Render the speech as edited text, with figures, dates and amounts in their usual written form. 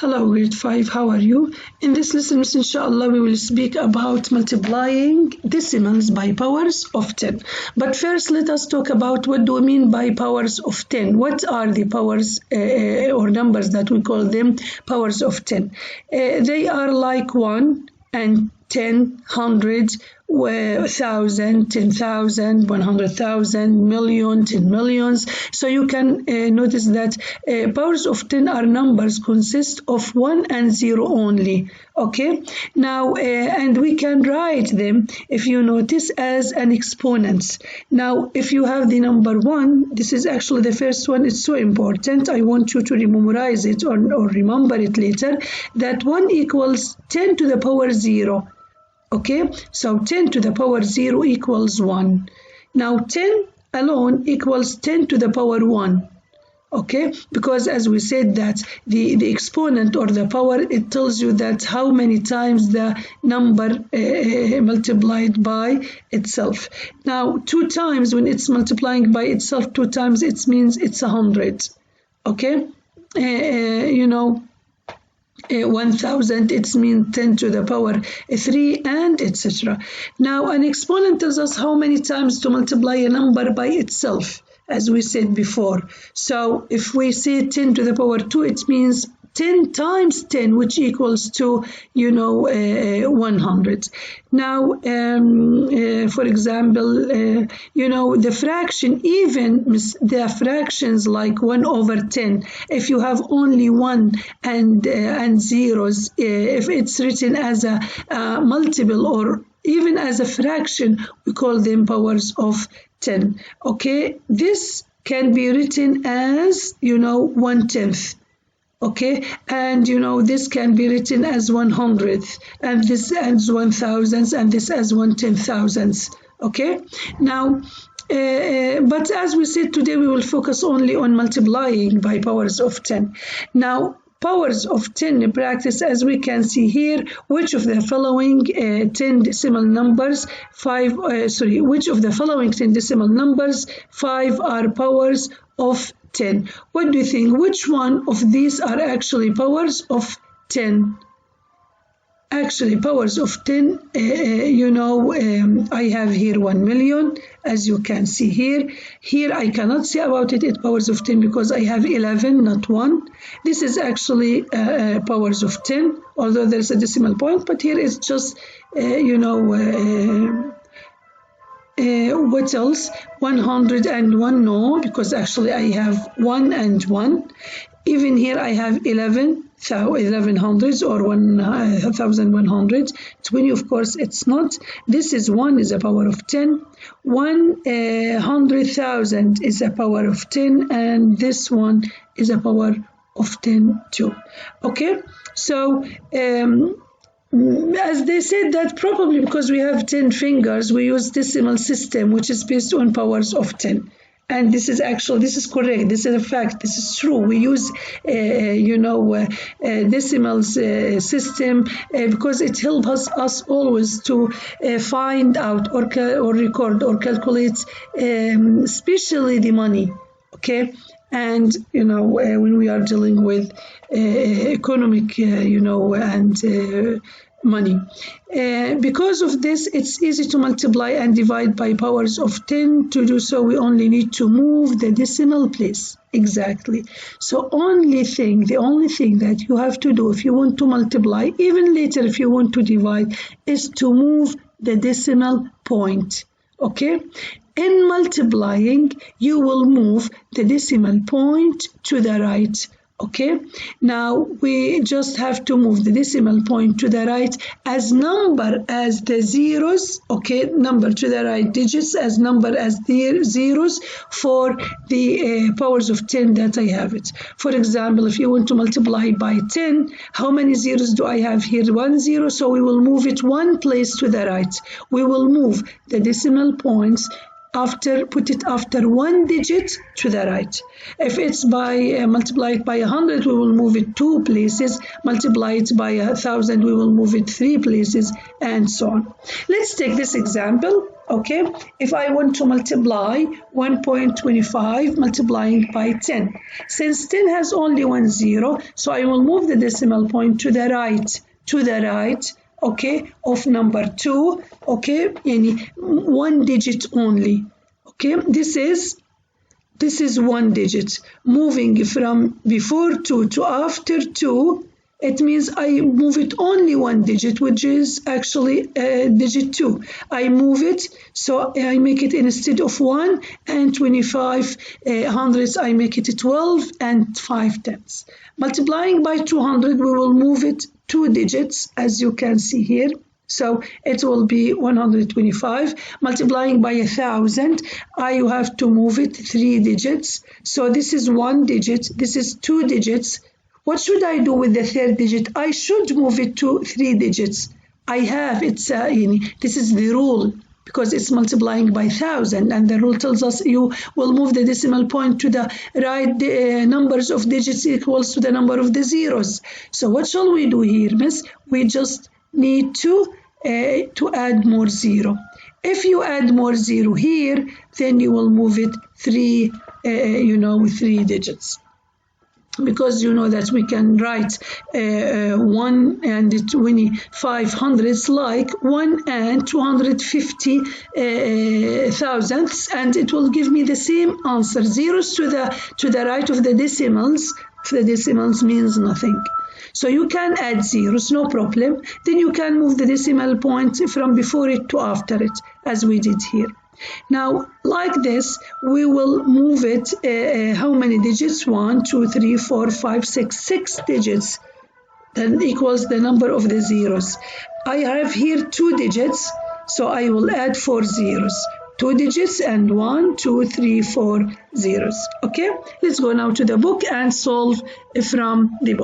Hello, grade 5, how are you? In this lesson, inshallah, we will speak about multiplying decimals by powers of 10. But first, let us talk about what do we mean by powers of 10. What are the powers or numbers that we call them powers of 10? They are like 1 and 10, 100, 1,000, 10,000, 100,000, million, 10 millions. So you can notice that powers of 10 are numbers consist of 1 and 0 only. Okay, now and we can write them, if you notice, as an exponent. Now if you have the number 1, this is actually the first one. It's so important. I want you to memorize it or remember it later, that 1 equals 10 to the power 0. Okay, so 10 to the power 0 equals 1. Now 10 alone equals 10 to the power 1. Okay, because as we said that the exponent or the power, it tells you that how many times the number multiplied by itself. Now 2 times, when it's multiplying by itself 2 times, it means it's 100. Okay, 1,000, it means 10 to the power 3, and etc. Now an exponent tells us how many times to multiply a number by itself, as we said before. So if we say 10 to the power 2, it means 10 times 10, which equals to 100. Now for example, the fraction, even the fractions like 1 over 10, if you have only 1 and zeros, if it's written as a multiple or even as a fraction, we call them powers of 10. Okay, this can be written as 1/10. Okay, and this can be written as 100th, and this as 1,000th, and this as 1/10,000th. Okay, now but as we said, today we will focus only on multiplying by powers of 10. Now powers of 10 in practice, as we can see here, which of the following 10 decimal numbers, which of the following 10 decimal numbers 5 are powers of 10? What do you think? Which one of these are actually powers of 10? Actually, powers of 10, I have here 1 million, as you can see here. Here I cannot say about it powers of 10 because I have 11, not 1. This is actually powers of 10, although there's a decimal point, but here it's just, what else? 101, no, because actually I have 1 and 1. Even here I have 1100s or 1100. 20, of course, it's not. This is 1 is a power of 10. 100,000 is a power of 10, and this one is a power of 10 too. Okay, so as they said that probably because we have 10 fingers, we use decimal system, which is based on powers of 10. And this is correct. This is a fact. This is true. We use, decimal system because it helps us always to find out or record or calculate, especially the money. Okay, and when we are dealing with economic, and money. Because of this, it's easy to multiply and divide by powers of 10. To do so, we only need to move the decimal place. Exactly. So the only thing that you have to do if you want to multiply, even later if you want to divide, is to move the decimal point. Okay? In multiplying, you will move the decimal point to the right. Okay, now we just have to move the decimal point to the right as number as the zeros. Okay, number to the right digits as number as the zeros for the powers of 10 that I have it. For example, if you want to multiply by 10, how many zeros do I have here? 1 0, so we will move it 1 place to the right. We will move the decimal points put it after 1 digit to the right. If it's multiplied by 100, we will move it 2 places. Multiply it by 1,000, we will move it 3 places, and so on. Let's take this example. Okay, if I want to multiply 1.25 multiplying by 10, since 10 has only one zero, so I will move the decimal point to the right, okay, of number 2, okay, yani one digit only. Okay, this is one digit. Moving from before 2 to after 2, it means I move it only one digit, which is actually digit 2. I move it, so I make it instead of 1 and 25 hundredths, I make it 12 and 5 tenths. Multiplying by 200, we will move it 2 digits, as you can see here. So it will be 125. Multiplying by 1,000, I have to move it 3 digits. So this is 1 digit, this is 2 digits. What should I do with the third digit? I should move it to 3 digits. This is the rule, because it's multiplying by 1,000, and the rule tells us you will move the decimal point to the right numbers of digits equals to the number of the zeros. So what shall we do here, miss? We just need to add more zero. If you add more zero here, then you will move it 3 digits. Because you know that we can write 1 and 25 hundredths like 1 and 250 thousandths, and it will give me the same answer. Zeros to the right of the decimals. The decimals means nothing. So you can add zeros, no problem. Then you can move the decimal point from before it to after it, as we did here. Now, like this, we will move it how many digits? 1, 2, 3, 4, 5, 6. 6 digits. That equals the number of the zeros. I have here 2 digits, so I will add 4 zeros. 2 digits and 1, 2, 3, 4 zeros. Okay, let's go now to the book and solve from the book.